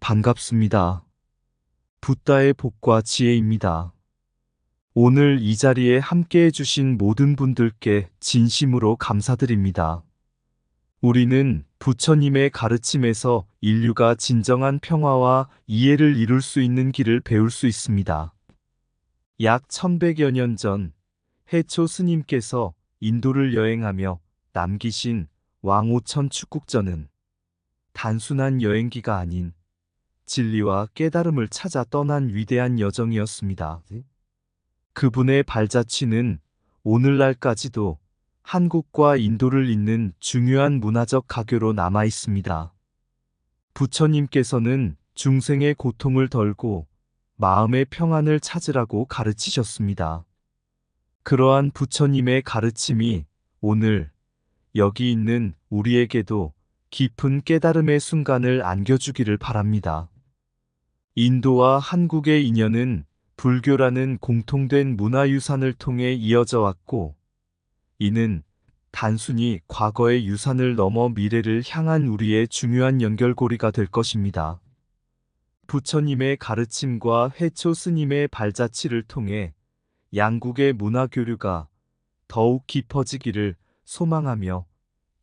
반갑습니다. 붓다의 복과 지혜입니다. 오늘 이 자리에 함께 해주신 모든 분들께 진심으로 감사드립니다. 우리는 부처님의 가르침에서 인류가 진정한 평화와 이해를 이룰 수 있는 길을 배울 수 있습니다. 약 1100여 년 전, 해초 스님께서 인도를 여행하며 남기신 왕오천 축국전은 단순한 여행기가 아닌 진리와 깨달음을 찾아 떠난 위대한 여정이었습니다. 그분의 발자취는 오늘날까지도 한국과 인도를 잇는 중요한 문화적 가교로 남아 있습니다. 부처님께서는 중생의 고통을 덜고 마음의 평안을 찾으라고 가르치셨습니다. 그러한 부처님의 가르침이 오늘 여기 있는 우리에게도 깊은 깨달음의 순간을 안겨주기를 바랍니다. 인도와 한국의 인연은 불교라는 공통된 문화유산을 통해 이어져 왔고, 이는 단순히 과거의 유산을 넘어 미래를 향한 우리의 중요한 연결고리가 될 것입니다. 부처님의 가르침과 해초 스님의 발자취를 통해 양국의 문화교류가 더욱 깊어지기를 소망하며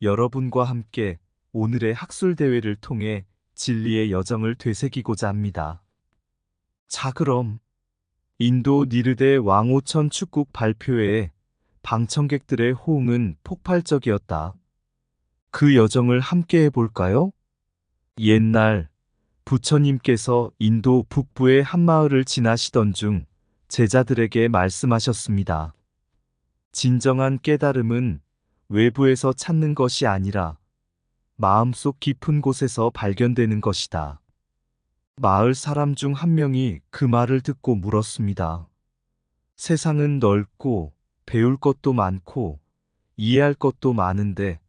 여러분과 함께 오늘의 학술대회를 통해 진리의 여정을 되새기고자 합니다. 자, 그럼 인도 니르데 왕오천 축국 발표회에 방청객들의 호응은 폭발적이었다. 그 여정을 함께 해볼까요? 옛날 부처님께서 인도 북부의 한 마을을 지나시던 중 제자들에게 말씀하셨습니다. 진정한 깨달음은 외부에서 찾는 것이 아니라 마음속 깊은 곳에서 발견되는 것이다. 마을 사람 중 한 명이 그 말을 듣고 물었습니다. 세상은 넓고 배울 것도 많고 이해할 것도 많은데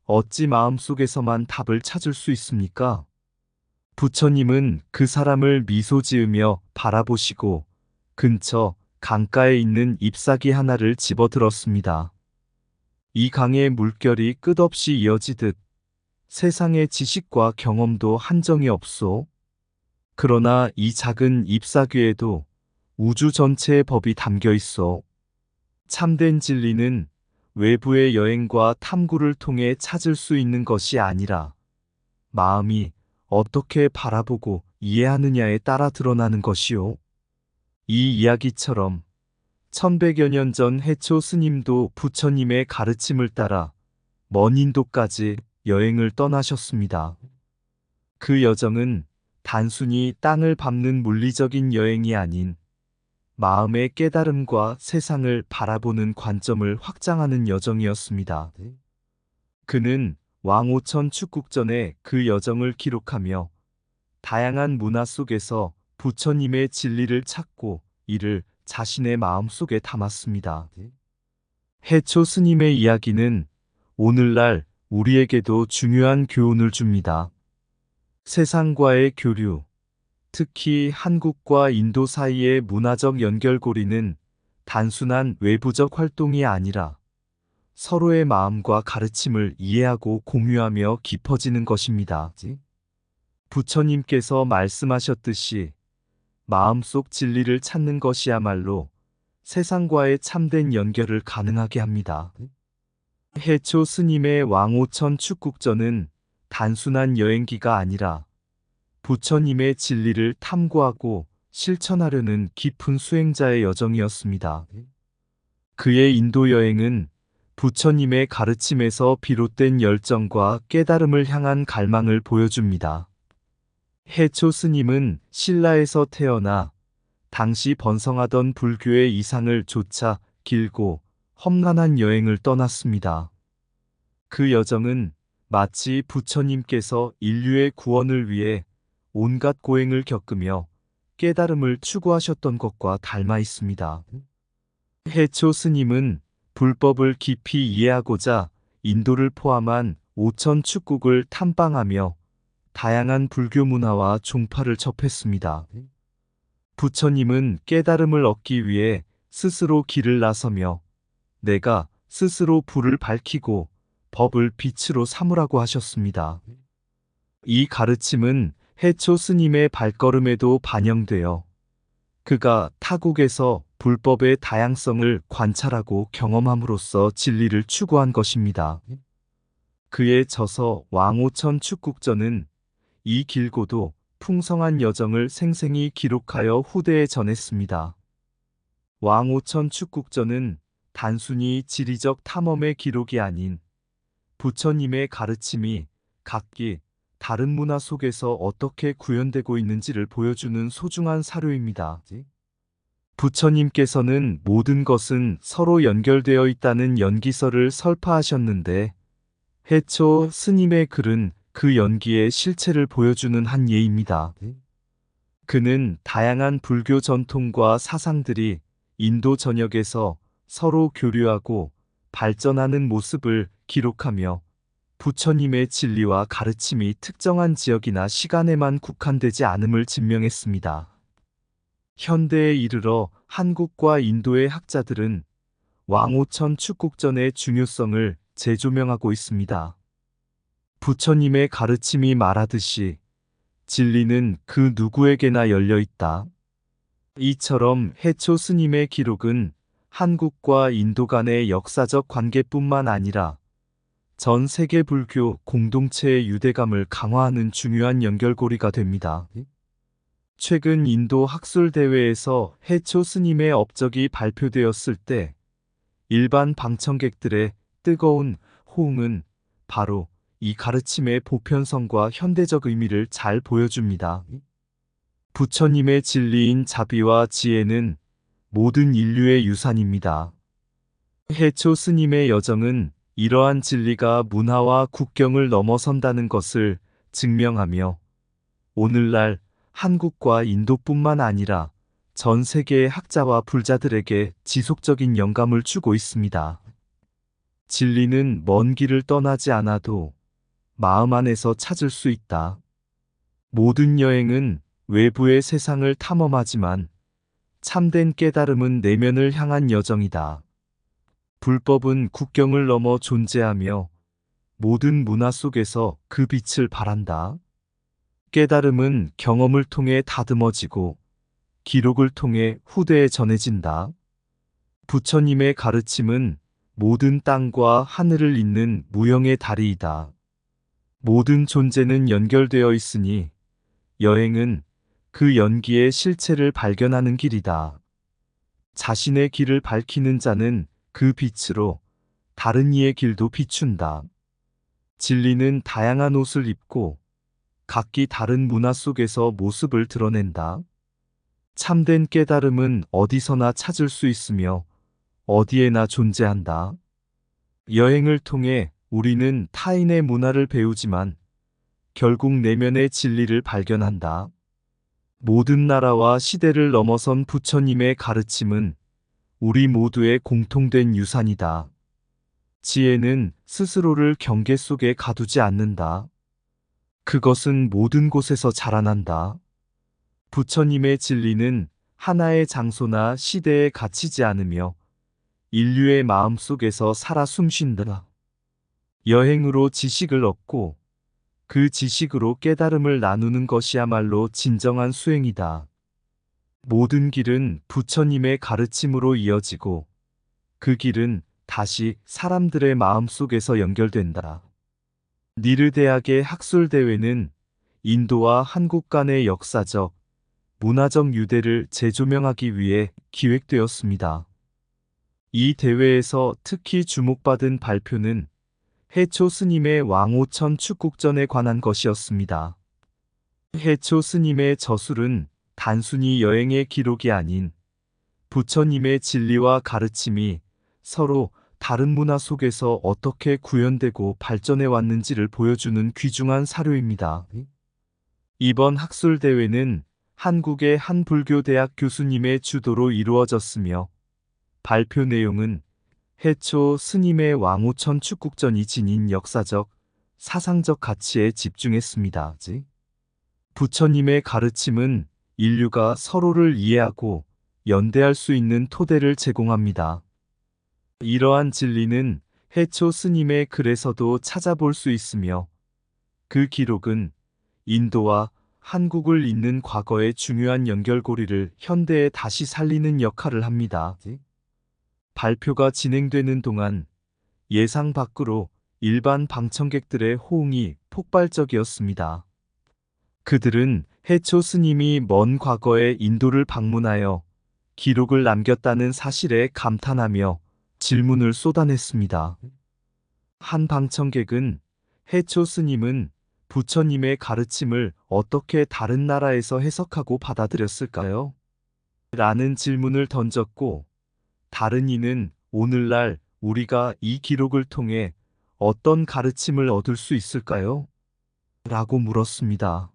어찌 마음속에서만 답을 찾을 수 있습니까? 부처님은 그 사람을 미소 지으며 바라보시고 근처 강가에 있는 잎사귀 하나를 집어들었습니다. 이 강의 물결이 끝없이 이어지듯 세상의 지식과 경험도 한정이 없소. 그러나 이 작은 잎사귀에도 우주 전체의 법이 담겨 있어. 참된 진리는 외부의 여행과 탐구를 통해 찾을 수 있는 것이 아니라 마음이 어떻게 바라보고 이해하느냐에 따라 드러나는 것이요. 이 이야기처럼 1100여 년 전 해초 스님도 부처님의 가르침을 따라 먼 인도까지 여행을 떠나셨습니다. 그 여정은 단순히 땅을 밟는 물리적인 여행이 아닌 마음의 깨달음과 세상을 바라보는 관점을 확장하는 여정이었습니다. 그는 왕오천 축국전에 그 여정을 기록하며 다양한 문화 속에서 부처님의 진리를 찾고 이를 자신의 마음속에 담았습니다. 해초 스님의 이야기는 오늘날 우리에게도 중요한 교훈을 줍니다. 세상과의 교류, 특히 한국과 인도 사이의 문화적 연결고리는 단순한 외부적 활동이 아니라 서로의 마음과 가르침을 이해하고 공유하며 깊어지는 것입니다. 부처님께서 말씀하셨듯이 마음속 진리를 찾는 것이야말로 세상과의 참된 연결을 가능하게 합니다. 해초 스님의 왕오천 축국전은 단순한 여행기가 아니라 부처님의 진리를 탐구하고 실천하려는 깊은 수행자의 여정이었습니다. 그의 인도 여행은 부처님의 가르침에서 비롯된 열정과 깨달음을 향한 갈망을 보여줍니다. 해초 스님은 신라에서 태어나 당시 번성하던 불교의 이상을 좇아 길고 험난한 여행을 떠났습니다. 그 여정은 마치 부처님께서 인류의 구원을 위해 온갖 고행을 겪으며 깨달음을 추구하셨던 것과 닮아 있습니다. 해초 스님은 불법을 깊이 이해하고자 인도를 포함한 오천 축국을 탐방하며 다양한 불교 문화와 종파를 접했습니다. 부처님은 깨달음을 얻기 위해 스스로 길을 나서며 내가 스스로 불을 밝히고 법을 빛으로 삼으라고 하셨습니다. 이 가르침은 해초 스님의 발걸음에도 반영되어 그가 타국에서 불법의 다양성을 관찰하고 경험함으로써 진리를 추구한 것입니다. 그의 저서 왕오천 축국전은 이 길고도 풍성한 여정을 생생히 기록하여 후대에 전했습니다. 왕오천 축국전은 단순히 지리적 탐험의 기록이 아닌 부처님의 가르침이 각기 다른 문화 속에서 어떻게 구현되고 있는지를 보여주는 소중한 사료입니다. 부처님께서는 모든 것은 서로 연결되어 있다는 연기설을 설파하셨는데 해초 스님의 글은 그 연기의 실체를 보여주는 한 예입니다. 그는 다양한 불교 전통과 사상들이 인도 전역에서 서로 교류하고 발전하는 모습을 기록하며 부처님의 진리와 가르침이 특정한 지역이나 시간에만 국한되지 않음을 증명했습니다. 현대에 이르러 한국과 인도의 학자들은 왕오천 축국전의 중요성을 재조명하고 있습니다. 부처님의 가르침이 말하듯이 진리는 그 누구에게나 열려 있다. 이처럼 해초 스님의 기록은 한국과 인도 간의 역사적 관계뿐만 아니라 전 세계 불교 공동체의 유대감을 강화하는 중요한 연결고리가 됩니다. 최근 인도 학술대회에서 해초 스님의 업적이 발표되었을 때 일반 방청객들의 뜨거운 호응은 바로 이 가르침의 보편성과 현대적 의미를 잘 보여줍니다. 부처님의 진리인 자비와 지혜는 모든 인류의 유산입니다. 해초 스님의 여정은 이러한 진리가 문화와 국경을 넘어선다는 것을 증명하며 오늘날 한국과 인도뿐만 아니라 전 세계의 학자와 불자들에게 지속적인 영감을 주고 있습니다. 진리는 먼 길을 떠나지 않아도 마음 안에서 찾을 수 있다. 모든 여행은 외부의 세상을 탐험하지만 참된 깨달음은 내면을 향한 여정이다. 불법은 국경을 넘어 존재하며 모든 문화 속에서 그 빛을 발한다. 깨달음은 경험을 통해 다듬어지고 기록을 통해 후대에 전해진다. 부처님의 가르침은 모든 땅과 하늘을 잇는 무형의 다리이다. 모든 존재는 연결되어 있으니 여행은 그 연기의 실체를 발견하는 길이다. 자신의 길을 밝히는 자는 그 빛으로 다른 이의 길도 비춘다. 진리는 다양한 옷을 입고 각기 다른 문화 속에서 모습을 드러낸다. 참된 깨달음은 어디서나 찾을 수 있으며 어디에나 존재한다. 여행을 통해 우리는 타인의 문화를 배우지만 결국 내면의 진리를 발견한다. 모든 나라와 시대를 넘어선 부처님의 가르침은 우리 모두의 공통된 유산이다. 지혜는 스스로를 경계 속에 가두지 않는다. 그것은 모든 곳에서 자라난다. 부처님의 진리는 하나의 장소나 시대에 갇히지 않으며 인류의 마음 속에서 살아 숨쉰다. 여행으로 지식을 얻고 그 지식으로 깨달음을 나누는 것이야말로 진정한 수행이다. 모든 길은 부처님의 가르침으로 이어지고 그 길은 다시 사람들의 마음 속에서 연결된다. 니르 대학의 학술대회는 인도와 한국 간의 역사적, 문화적 유대를 재조명하기 위해 기획되었습니다. 이 대회에서 특히 주목받은 발표는 해초 스님의 왕오천 축국전에 관한 것이었습니다. 해초 스님의 저술은 단순히 여행의 기록이 아닌 부처님의 진리와 가르침이 서로 다른 문화 속에서 어떻게 구현되고 발전해 왔는지를 보여주는 귀중한 사료입니다. 이번 학술대회는 한국의 한 불교대학 교수님의 주도로 이루어졌으며 발표 내용은 해초 스님의 왕오천 축국전이 지닌 역사적, 사상적 가치에 집중했습니다. 부처님의 가르침은 인류가 서로를 이해하고 연대할 수 있는 토대를 제공합니다. 이러한 진리는 해초 스님의 글에서도 찾아볼 수 있으며 그 기록은 인도와 한국을 잇는 과거의 중요한 연결고리를 현대에 다시 살리는 역할을 합니다. 발표가 진행되는 동안 예상 밖으로 일반 방청객들의 호응이 폭발적이었습니다. 그들은 해초 스님이 먼 과거에 인도를 방문하여 기록을 남겼다는 사실에 감탄하며 질문을 쏟아냈습니다. 한 방청객은 해초 스님은 부처님의 가르침을 어떻게 다른 나라에서 해석하고 받아들였을까요? 라는 질문을 던졌고, 다른 이는 오늘날 우리가 이 기록을 통해 어떤 가르침을 얻을 수 있을까요? 라고 물었습니다.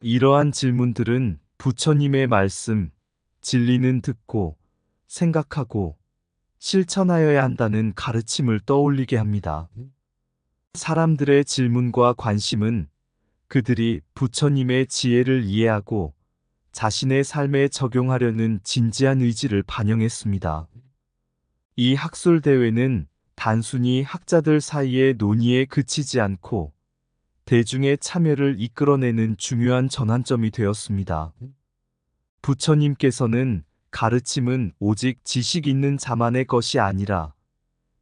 이러한 질문들은 부처님의 말씀, 진리는 듣고 생각하고 실천하여야 한다는 가르침을 떠올리게 합니다. 사람들의 질문과 관심은 그들이 부처님의 지혜를 이해하고 자신의 삶에 적용하려는 진지한 의지를 반영했습니다. 이 학술대회는 단순히 학자들 사이의 논의에 그치지 않고 대중의 참여를 이끌어내는 중요한 전환점이 되었습니다. 부처님께서는 가르침은 오직 지식 있는 자만의 것이 아니라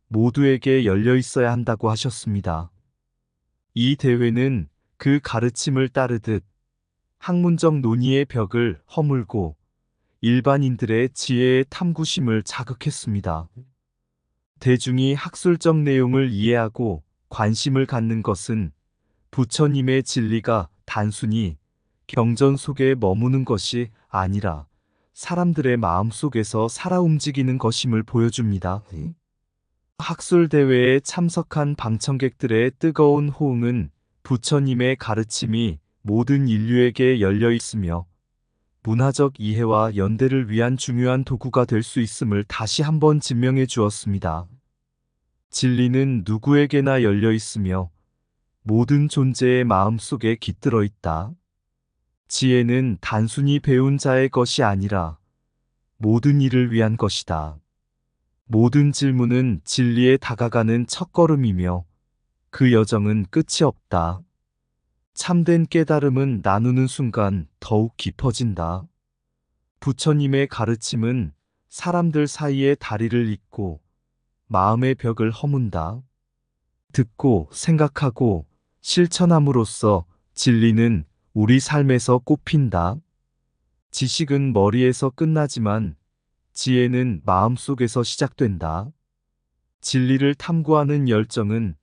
모두에게 열려 있어야 한다고 하셨습니다. 이 대회는 그 가르침을 따르듯 학문적 논의의 벽을 허물고 일반인들의 지혜의 탐구심을 자극했습니다. 대중이 학술적 내용을 이해하고 관심을 갖는 것은 부처님의 진리가 단순히 경전 속에 머무는 것이 아니라 사람들의 마음 속에서 살아 움직이는 것임을 보여줍니다. 학술대회에 참석한 방청객들의 뜨거운 호응은 부처님의 가르침이 모든 인류에게 열려 있으며 문화적 이해와 연대를 위한 중요한 도구가 될 수 있음을 다시 한번 증명해 주었습니다. 진리는 누구에게나 열려 있으며 모든 존재의 마음 속에 깃들어 있다. 지혜는 단순히 배운 자의 것이 아니라 모든 이를 위한 것이다. 모든 질문은 진리에 다가가는 첫걸음이며 그 여정은 끝이 없다. 참된 깨달음은 나누는 순간 더욱 깊어진다. 부처님의 가르침은 사람들 사이에 다리를 잇고 마음의 벽을 허문다. 듣고 생각하고 실천함으로써 진리는 우리 삶에서 꽃핀다. 지식은 머리에서 끝나지만 지혜는 마음속에서 시작된다. 진리를 탐구하는 열정은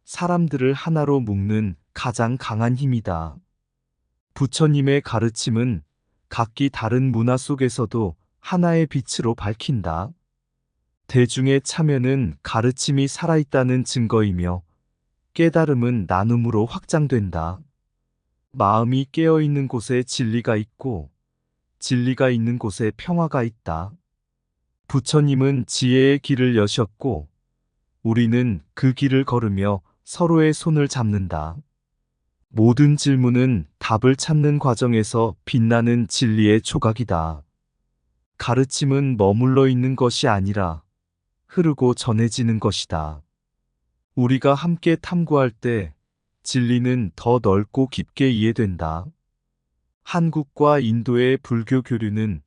사람들을 하나로 묶는 가장 강한 힘이다. 부처님의 가르침은 각기 다른 문화 속에서도 하나의 빛으로 밝힌다. 대중의 참여는 가르침이 살아있다는 증거이며 깨달음은 나눔으로 확장된다. 마음이 깨어있는 곳에 진리가 있고 진리가 있는 곳에 평화가 있다. 부처님은 지혜의 길을 여셨고 우리는 그 길을 걸으며 서로의 손을 잡는다. 모든 질문은 답을 찾는 과정에서 빛나는 진리의 조각이다. 가르침은 머물러 있는 것이 아니라 흐르고 전해지는 것이다. 우리가 함께 탐구할 때 진리는 더 넓고 깊게 이해된다. 한국과 인도의 불교 교류는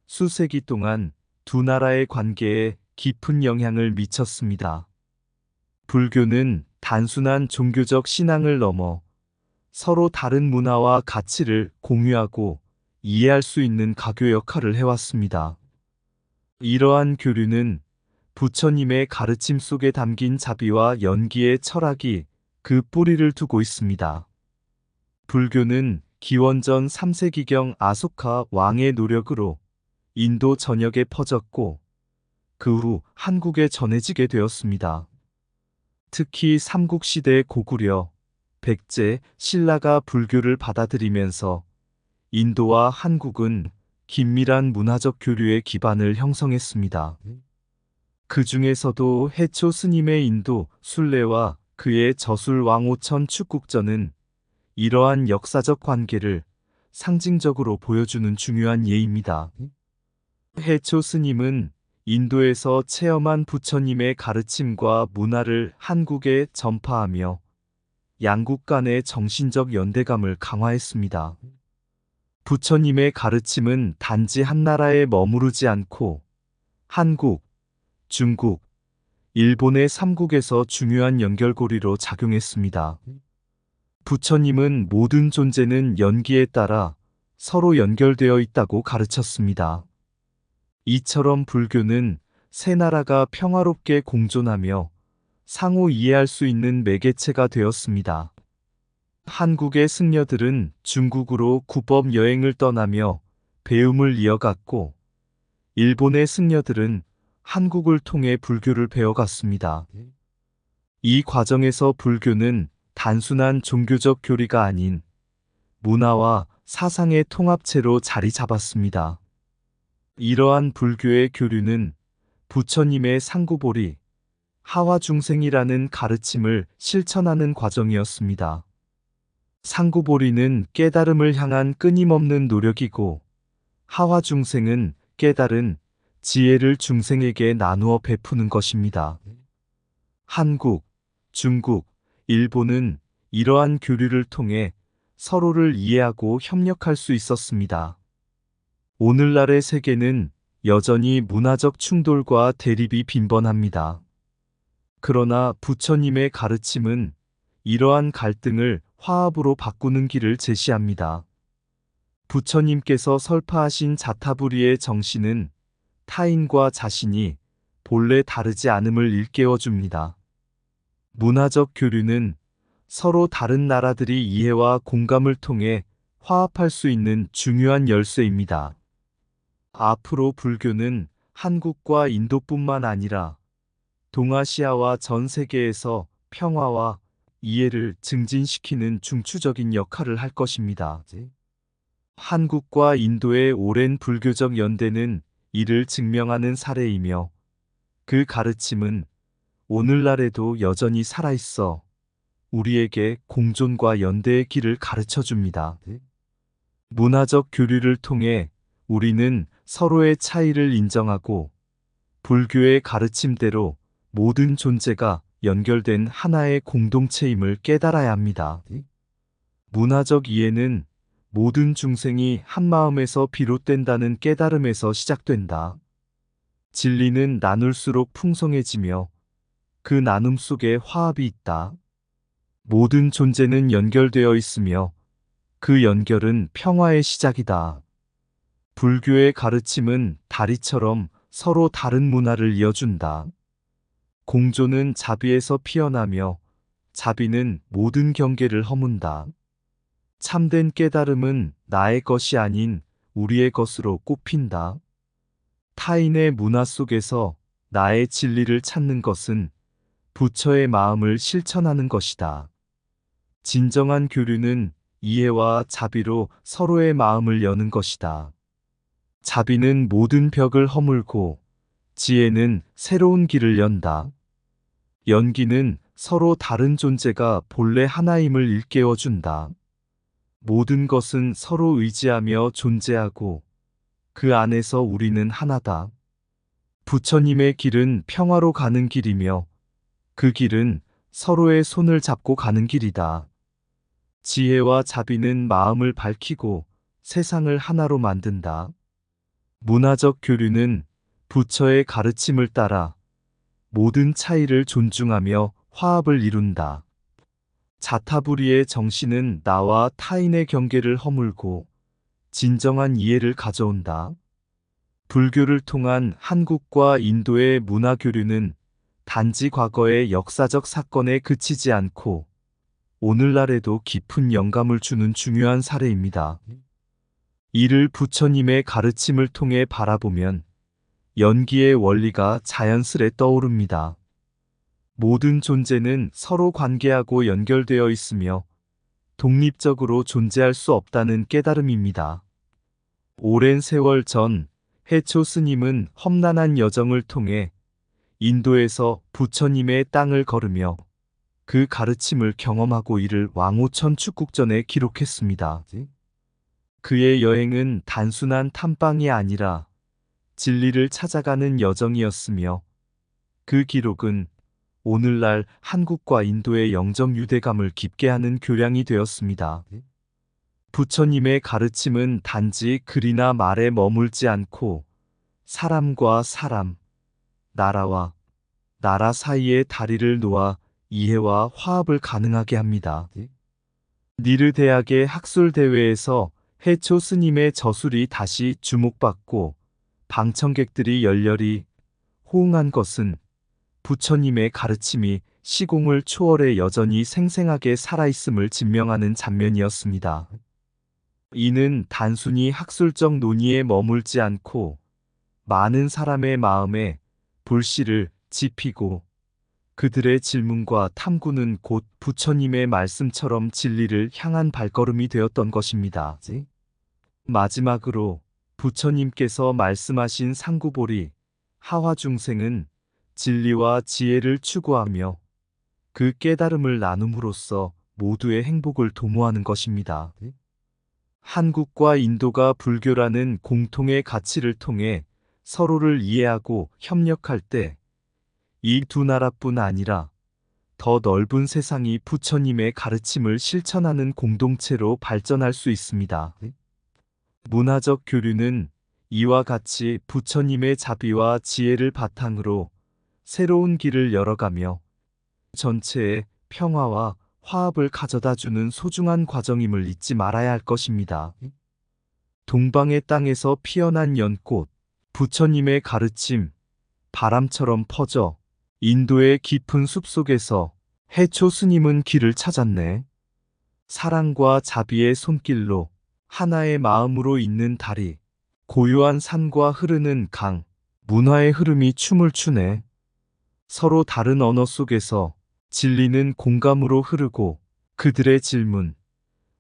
수세기 동안 두 나라의 관계에 깊은 영향을 미쳤습니다. 불교는 단순한 종교적 신앙을 넘어 서로 다른 문화와 가치를 공유하고 이해할 수 있는 가교 역할을 해왔습니다. 이러한 교류는 부처님의 가르침 속에 담긴 자비와 연기의 철학이 그 뿌리를 두고 있습니다. 불교는 기원전 3세기경 아소카 왕의 노력으로 인도 전역에 퍼졌고 그 후 한국에 전해지게 되었습니다. 특히 삼국시대 고구려, 백제, 신라가 불교를 받아들이면서 인도와 한국은 긴밀한 문화적 교류의 기반을 형성했습니다. 그 중에서도 해초 스님의 인도 순례와 그의 저술 왕오천 축국전은 이러한 역사적 관계를 상징적으로 보여주는 중요한 예입니다. 해초 스님은 인도에서 체험한 부처님의 가르침과 문화를 한국에 전파하며 양국 간의 정신적 연대감을 강화했습니다. 부처님의 가르침은 단지 한 나라에 머무르지 않고 한국, 중국, 일본의 삼국에서 중요한 연결고리로 작용했습니다. 부처님은 모든 존재는 연기에 따라 서로 연결되어 있다고 가르쳤습니다. 이처럼 불교는 세 나라가 평화롭게 공존하며 상호 이해할 수 있는 매개체가 되었습니다. 한국의 승려들은 중국으로 구법 여행을 떠나며 배움을 이어갔고, 일본의 승려들은 한국을 통해 불교를 배워갔습니다. 이 과정에서 불교는 단순한 종교적 교리가 아닌 문화와 사상의 통합체로 자리 잡았습니다. 이러한 불교의 교류는 부처님의 상구보리, 하화중생이라는 가르침을 실천하는 과정이었습니다. 상구보리는 깨달음을 향한 끊임없는 노력이고, 하화중생은 깨달은 지혜를 중생에게 나누어 베푸는 것입니다. 한국, 중국, 일본은 이러한 교류를 통해 서로를 이해하고 협력할 수 있었습니다. 오늘날의 세계는 여전히 문화적 충돌과 대립이 빈번합니다. 그러나 부처님의 가르침은 이러한 갈등을 화합으로 바꾸는 길을 제시합니다. 부처님께서 설파하신 자타부리의 정신은 타인과 자신이 본래 다르지 않음을 일깨워 줍니다. 문화적 교류는 서로 다른 나라들이 이해와 공감을 통해 화합할 수 있는 중요한 열쇠입니다. 앞으로 불교는 한국과 인도뿐만 아니라 동아시아와 전 세계에서 평화와 이해를 증진시키는 중추적인 역할을 할 것입니다. 한국과 인도의 오랜 불교적 연대는 이를 증명하는 사례이며, 그 가르침은 오늘날에도 여전히 살아있어 우리에게 공존과 연대의 길을 가르쳐 줍니다. 문화적 교류를 통해 우리는 서로의 차이를 인정하고 불교의 가르침대로 모든 존재가 연결된 하나의 공동체임을 깨달아야 합니다. 문화적 이해는 모든 중생이 한 마음에서 비롯된다는 깨달음에서 시작된다. 진리는 나눌수록 풍성해지며 그 나눔 속에 화합이 있다. 모든 존재는 연결되어 있으며 그 연결은 평화의 시작이다. 불교의 가르침은 다리처럼 서로 다른 문화를 이어준다. 공존은 자비에서 피어나며 자비는 모든 경계를 허문다. 참된 깨달음은 나의 것이 아닌 우리의 것으로 꼽힌다. 타인의 문화 속에서 나의 진리를 찾는 것은 부처의 마음을 실천하는 것이다. 진정한 교류는 이해와 자비로 서로의 마음을 여는 것이다. 자비는 모든 벽을 허물고 지혜는 새로운 길을 연다. 연기는 서로 다른 존재가 본래 하나임을 일깨워 준다. 모든 것은 서로 의지하며 존재하고 그 안에서 우리는 하나다. 부처님의 길은 평화로 가는 길이며 그 길은 서로의 손을 잡고 가는 길이다. 지혜와 자비는 마음을 밝히고 세상을 하나로 만든다. 문화적 교류는 부처의 가르침을 따라 모든 차이를 존중하며 화합을 이룬다. 자타부리의 정신은 나와 타인의 경계를 허물고 진정한 이해를 가져온다. 불교를 통한 한국과 인도의 문화 교류는 단지 과거의 역사적 사건에 그치지 않고 오늘날에도 깊은 영감을 주는 중요한 사례입니다. 이를 부처님의 가르침을 통해 바라보면 연기의 원리가 자연스레 떠오릅니다. 모든 존재는 서로 관계하고 연결되어 있으며 독립적으로 존재할 수 없다는 깨달음입니다. 오랜 세월 전 해초 스님은 험난한 여정을 통해 인도에서 부처님의 땅을 걸으며 그 가르침을 경험하고 이를 왕오천 축국전에 기록했습니다. 그의 여행은 단순한 탐방이 아니라 진리를 찾아가는 여정이었으며 그 기록은 오늘날 한국과 인도의 영적 유대감을 깊게 하는 교량이 되었습니다. 부처님의 가르침은 단지 글이나 말에 머물지 않고 사람과 사람, 나라와 나라 사이에 다리를 놓아 이해와 화합을 가능하게 합니다. 니르 대학의 학술 대회에서 해초 스님의 저술이 다시 주목받고 방청객들이 열렬히 호응한 것은 부처님의 가르침이 시공을 초월해 여전히 생생하게 살아있음을 증명하는 장면이었습니다. 이는 단순히 학술적 논의에 머물지 않고 많은 사람의 마음에 불씨를 지피고 그들의 질문과 탐구는 곧 부처님의 말씀처럼 진리를 향한 발걸음이 되었던 것입니다. 마지막으로 부처님께서 말씀하신 상구보리 하화 중생은 진리와 지혜를 추구하며 그 깨달음을 나눔으로써 모두의 행복을 도모하는 것입니다. 한국과 인도가 불교라는 공통의 가치를 통해 서로를 이해하고 협력할 때 이 두 나라뿐 아니라 더 넓은 세상이 부처님의 가르침을 실천하는 공동체로 발전할 수 있습니다. 문화적 교류는 이와 같이 부처님의 자비와 지혜를 바탕으로 새로운 길을 열어가며 전체에 평화와 화합을 가져다주는 소중한 과정임을 잊지 말아야 할 것입니다. 동방의 땅에서 피어난 연꽃, 부처님의 가르침, 바람처럼 퍼져 인도의 깊은 숲속에서 해초 스님은 길을 찾았네. 사랑과 자비의 손길로 하나의 마음으로 있는 다리, 고요한 산과 흐르는 강, 문화의 흐름이 춤을 추네. 서로 다른 언어 속에서 진리는 공감으로 흐르고 그들의 질문,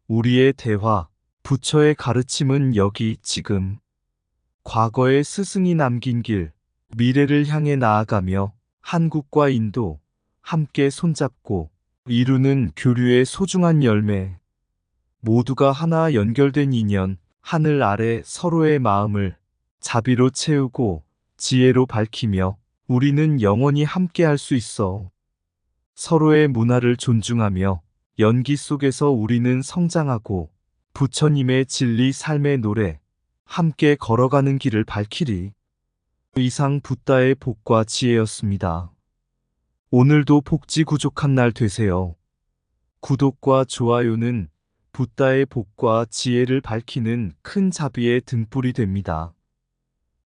우리의 대화, 부처의 가르침은 여기 지금. 과거의 스승이 남긴 길, 미래를 향해 나아가며 한국과 인도 함께 손잡고 이루는 교류의 소중한 열매. 모두가 하나 연결된 인연, 하늘 아래 서로의 마음을 자비로 채우고 지혜로 밝히며 우리는 영원히 함께 할 수 있어. 서로의 문화를 존중하며 연기 속에서 우리는 성장하고 부처님의 진리 삶의 노래, 함께 걸어가는 길을 밝히리. 이상 붓다의 복과 지혜였습니다. 오늘도 복지구족한 날 되세요. 구독과 좋아요는 붓다의 복과 지혜를 밝히는 큰 자비의 등불이 됩니다.